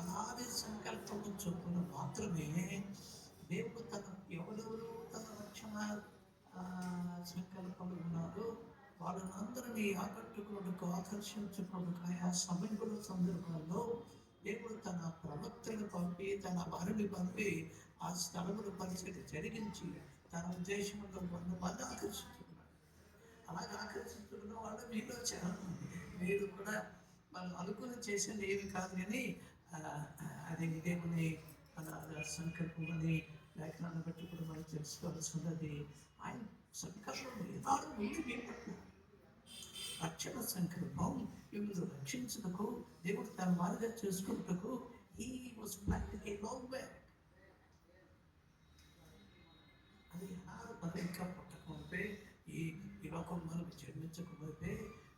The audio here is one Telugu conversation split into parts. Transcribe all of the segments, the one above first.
అలాగే సంకల్పము చొప్పున మాత్రమే దేవుడు ఎవరెవరు తన రక్షణ సంకల్పంలో ఉన్నారో వాళ్ళని అందరినీ ఆకట్టుకున్నకు ఆకర్షించుకున్నకు ఆయా సమయంలో సందర్భాల్లో దేవుడు తన ప్రవక్తను పంపి తన వారిని పంపి ఆ స్థలముల పరిస్థితి జరిగించి తన ఉద్దేశంలో 100 మంది ఆకర్షించుకున్నాడు. అలాగే ఆకర్షించుకున్న వాళ్ళు మీలో చాలా మీరు కూడా వాళ్ళు అనుకుని చేసేది ఏమి కాదు కానీ అది దేవుని మన సంకల్పమని లేఖనాన్ని బట్టి కూడా మనం తెలుసుకోవాల్సి ఉన్నది. ఆయన సంకల్పం ఏనాడు ఉంది మీ పట్ల రక్షణ సంకల్పం మిమ్మల్ని రక్షించుటకు దేవుడు తన వారిగా చేసుకున్నటకు he was planning a long back. అది మనం ఇంకా పుట్టకపోతే ఈ లోకం మనకు జన్మించకపోతే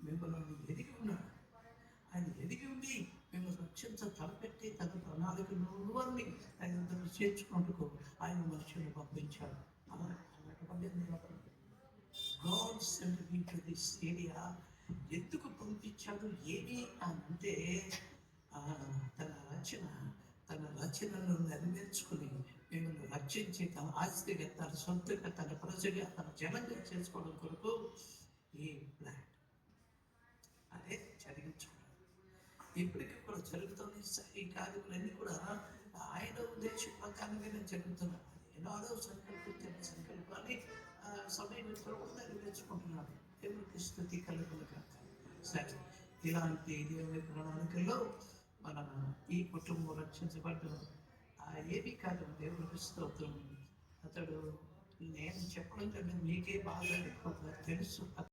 మిమ్మల్ని ఎదిగి ఉన్నాడు. ఆయన ఎదిగి ఉండి మిమ్మల్ని రక్షించ తలపెట్టి తన ప్రణాళికలు అన్ని ఆయన చేర్చుకుంటూ ఆయన మనుషులను పంపించాడు. God sent me to this area. ఎందుకు పంపించాడు ఏమి అంటే తన రచనను నెరవేర్చుకుని మిమ్మల్ని రక్షించి తన ఆస్తిగా తన సొంతగా తన ప్రజగా తన జనంగా చేసుకోవడం కొరకు ఈ ప్లాన్ అదే జరిగించుకున్నాడు. ఇప్పటికీ కూడా జరుగుతుంది. ఈ కార్యములన్నీ కూడా ఆయన ఉద్దేశ ప్రకారంగానే జరుగుతున్నాయి. ఎన్నో సంకల్పాన్ని సమయం కూడా నెరవేర్చుకుంటున్నాడు. దేవుడికి స్తుతి కలుగునుగాక. సరే, ఇలాంటి దేవుని ప్రణాళికల్లో మన ఈ కుటుంబం రక్షించబడ్డం ఏమీ కాదు. దేవుడికి స్తోత్రం. అతడు నేను చెప్పడం మీకే బాగా ఎక్కువగా తెలుసు.